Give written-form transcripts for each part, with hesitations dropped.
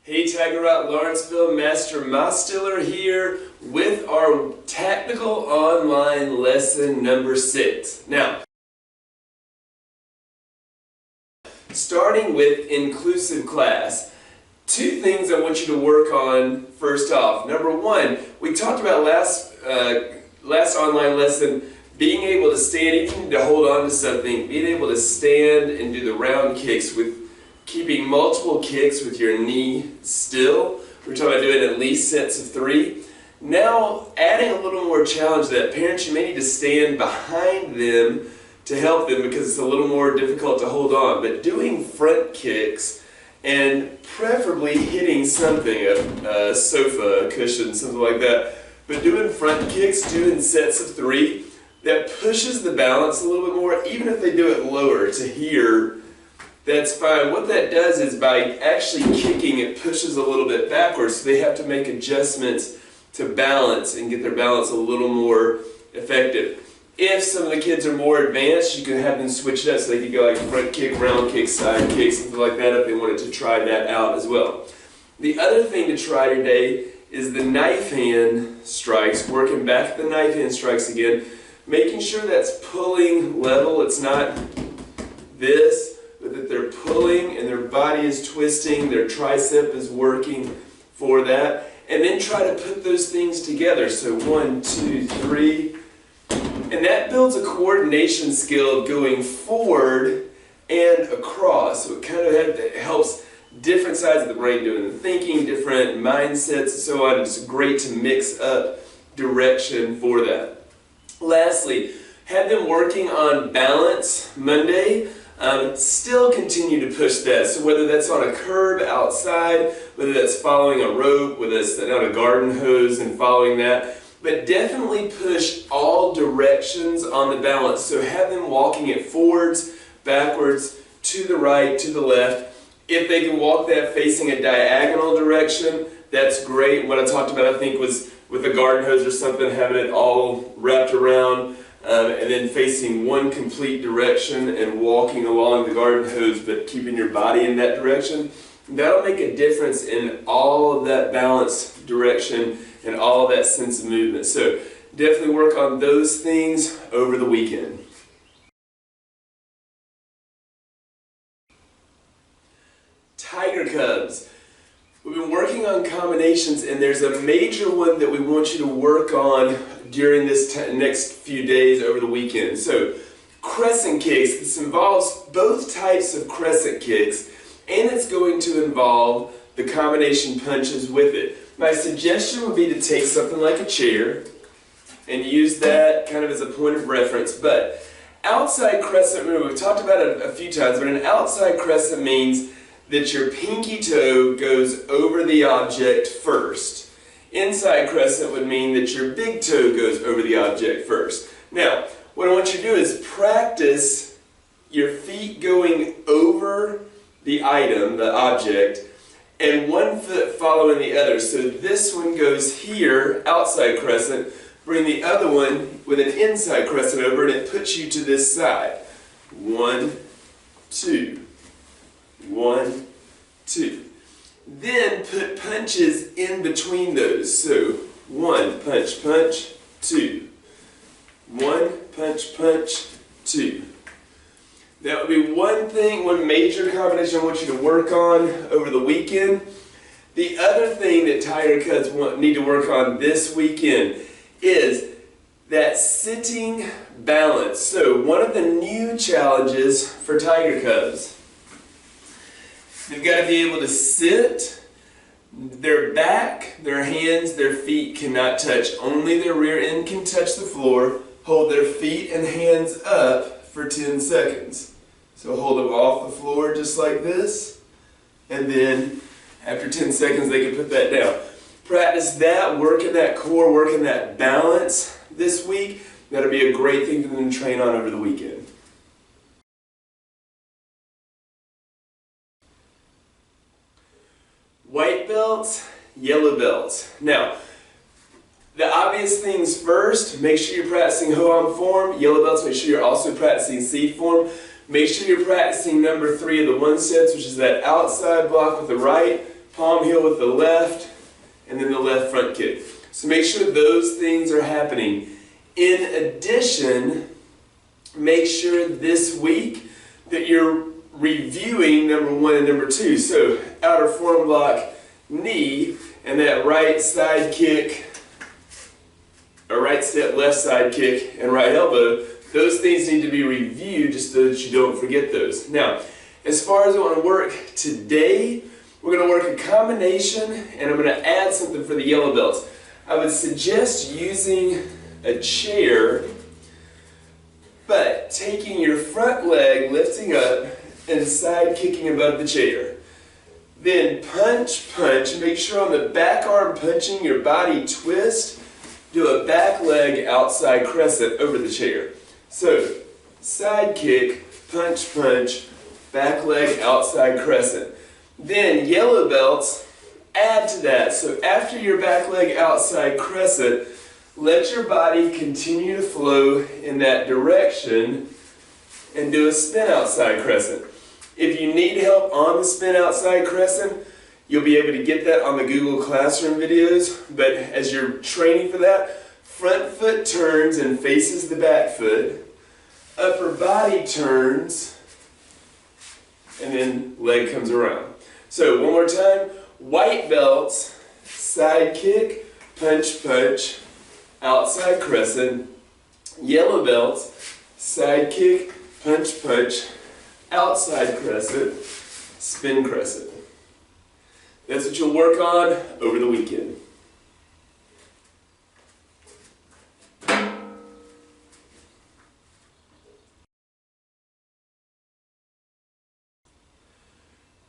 Hey Tiger Rock Lawrenceville, Master Mostiller here with our Tactical Online Lesson number 6. Now, starting with inclusive class, two things I want you to work on first off. Number one, we talked about last online lesson, being able to stand, if you need to hold on to something, being able to stand and do the round kicks with keeping multiple kicks with your knee still. We're talking about doing at least sets of 3. Now, adding a little more challenge to that, parents, you may need to stand behind them to help them because it's a little more difficult to hold on. But doing front kicks and preferably hitting something, a sofa, a cushion, something like that. But doing front kicks, doing sets of 3, that pushes the balance a little bit more, even if they do it lower to here. That's fine. What that does is by actually kicking, it pushes a little bit backwards, so they have to make adjustments to balance and get their balance a little more effective. If some of the kids are more advanced, you can have them switch it up so they can go like front kick, round kick, side kick, something like that if they wanted to try that out as well. The other thing to try today is the knife hand strikes, working back the knife hand strikes again, making sure that's pulling level. It's not this, but that they're pulling and their body is twisting, their tricep is working for that. And then try to put those things together. So 1, 2, 3. And that builds a coordination skill of going forward and across. So it kind of helps different sides of the brain doing the thinking, different mindsets and so on. It's great to mix up direction for that. Lastly, have them working on balance Monday. Still continue to push that. So whether that's on a curb outside, whether that's following a rope, whether that's on a garden hose and following that, but definitely push all directions on the balance. So have them walking it forwards, backwards, to the right, to the left. If they can walk that facing a diagonal direction, that's great. What I talked about, I think, was with a garden hose or something, having it all wrapped around. And then facing one complete direction and walking along the garden hose, but keeping your body in that direction. That'll make a difference in all of that balance direction and all of that sense of movement. So definitely work on those things over the weekend. Tiger Cubs. We've been working on combinations, and there's a major one that we want you to work on during this next few days over the weekend. So, crescent kicks. This involves both types of crescent kicks, and it's going to involve the combination punches with it. My suggestion would be to take something like a chair and use that kind of as a point of reference. But outside crescent, remember we've talked about it a few times, but an outside crescent means that your pinky toe goes over the object first. Inside crescent would mean that your big toe goes over the object first. Now, what I want you to do is practice your feet going over the item, the object, and one foot following the other. So this one goes here, outside crescent, bring the other one with an inside crescent over, and it puts you to this side. 1, 2. 1, 2. Then put punches in between those. So 1, punch, punch, 2. 1, punch, punch, 2. That would be one thing, one major combination I want you to work on over the weekend. The other thing that Tiger Cubs need to work on this weekend is that sitting balance. So one of the new challenges for Tiger Cubs, they've got to be able to sit. Their back, their hands, their feet cannot touch. Only their rear end can touch the floor. Hold their feet and hands up for 10 seconds. So hold them off the floor just like this. And then after 10 seconds they can put that down. Practice that, working that core, working that balance this week. That'll be a great thing for them to train on over the weekend. White belts, yellow belts. Now, the obvious things first, make sure you're practicing Ho-Am form. Yellow belts, make sure you're also practicing seed form. Make sure you're practicing number 3 of the 1 sets, which is that outside block with the right. palm heel with the left, and then the left front kick. So make sure those things are happening. In addition, make sure this week that you're reviewing number 1 and number 2. So outer forearm lock, knee, and that right side kick, or right step, left side kick, and right elbow. Those things need to be reviewed just so that you don't forget those. Now, as far as I want to work today, we're going to work a combination, and I'm going to add something for the yellow belts. I would suggest using a chair, but taking your front leg, lifting up, and side kicking above the chair. Then punch, punch. Make sure on the back arm punching, your body twist. Do a back leg outside crescent over the chair. So, side kick, punch, punch, back leg outside crescent. Then yellow belts, add to that. So after your back leg outside crescent, let your body continue to flow in that direction and do a spin outside crescent. If you need help on the spin outside crescent, you'll be able to get that on the Google Classroom videos. But as you're training for that, front foot turns and faces the back foot. Upper body turns, and then leg comes around. So one more time, white belts, side kick, punch, punch, outside crescent. Yellow belts, side kick, punch, punch, outside crescent, spin crescent. That's what you'll work on over the weekend.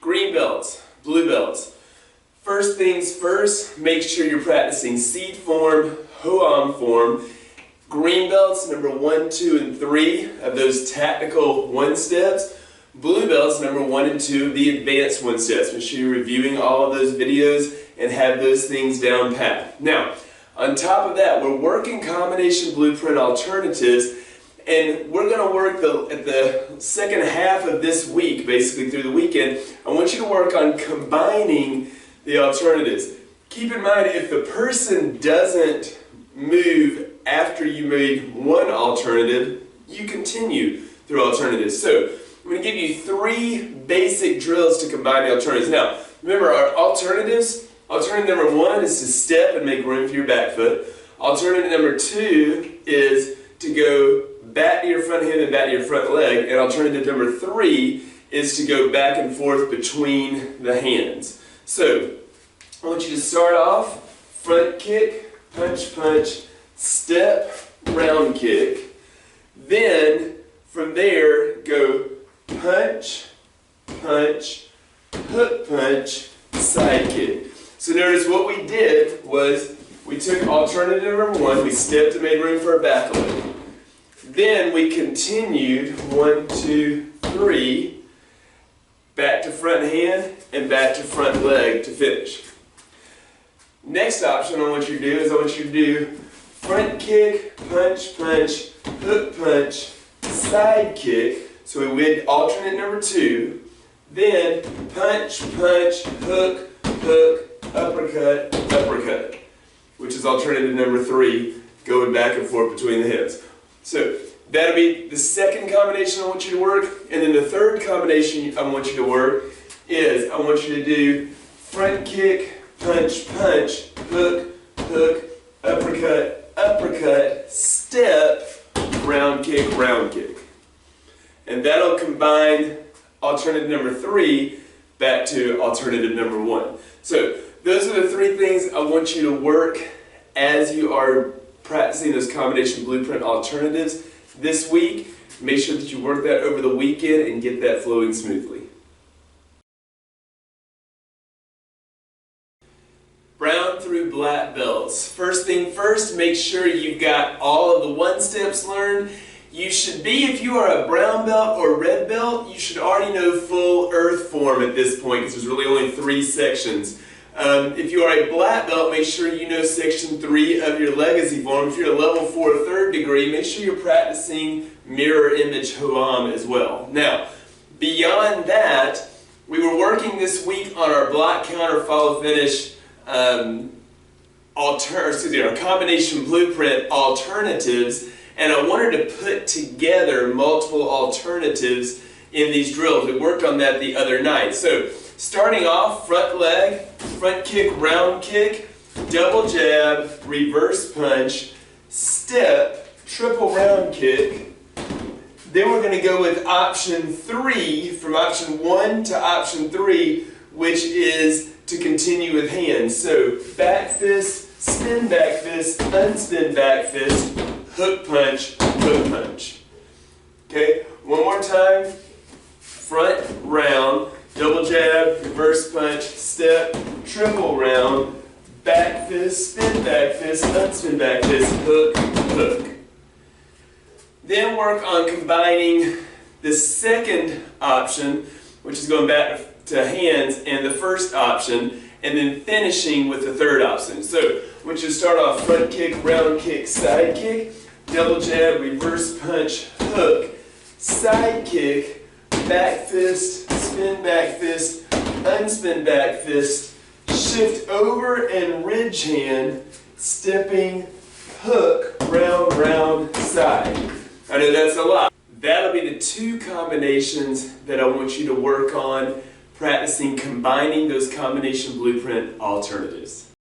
Green belts, blue belts. First things first, make sure you're practicing seed form, hoam form. Green belts, number 1, 2, and 3 of those tactical 1-steps. Blue belts, number 1 and 2 of the advanced 1-steps. Make sure you're reviewing all of those videos and have those things down pat. Now, on top of that, we're working combination blueprint alternatives, and we're going to work at the second half of this week, basically through the weekend. I want you to work on combining the alternatives. Keep in mind, if the person doesn't move after you made one alternative, you continue through alternatives. So I'm going to give you 3 basic drills to combine the alternatives. Now, remember our alternatives. Alternative number 1 is to step and make room for your back foot. Alternative number 2 is to go back to your front hand and back to your front leg. And alternative number 3 is to go back and forth between the hands. So I want you to start off, front kick, punch, punch, step, round kick. Then from there, go punch, punch, hook punch, side kick. So notice what we did was we took alternative number 1, we stepped and made room for our back leg. Then we continued 1, 2, 3, back to front hand and back to front leg to finish. Next option I want you to do is I want you to do front kick, punch, punch, hook punch, side kick. So we did alternate number 2. Then punch, punch, hook, hook, uppercut, uppercut, which is alternative number 3, going back and forth between the hips. So that'll be the second combination I want you to work. And then the third combination I want you to work is I want you to do front kick, punch, punch, hook, hook, uppercut, uppercut, step, round kick, round kick. And that'll combine alternative number 3 back to alternative number 1. So those are the 3 things I want you to work as you are practicing those combination blueprint alternatives this week. Make sure that you work that over the weekend and get that flowing smoothly. Brown through black belts. First thing first, make sure you've got all of the 1-steps learned. You should be, if you are a brown belt or red belt, you should already know full earth form at this point because there's really only 3 sections. If you are a black belt, make sure you know section 3 of your legacy form. If you're a level 4 3rd degree, make sure you're practicing mirror image hoam as well. Now, beyond that, We were working this week on our block counter follow finish our combination blueprint alternatives, and I wanted to put together multiple alternatives in these drills. We worked on that the other night. So starting off, front leg, front kick, round kick, double jab, reverse punch, step, triple round kick. Then we're going to go with option 3, from option 1 to option 3, which is to continue with hands. So back fist, spin back fist, unspin back fist, hook punch, hook punch. Okay, one more time. Front round, double jab, reverse punch, step, triple round, back fist, spin back fist, unspin back fist, hook, hook. Then work on combining the second option, which is going back to hands, and the first option, and then finishing with the third option. So I want you to start off front kick, round kick, side kick, double jab, reverse punch, hook, side kick, back fist, spin back fist, unspin back fist, shift over and ridge hand, stepping, hook, round, round, side. I know that's a lot. That'll be the 2 combinations that I want you to work on, practicing combining those combination blueprint alternatives.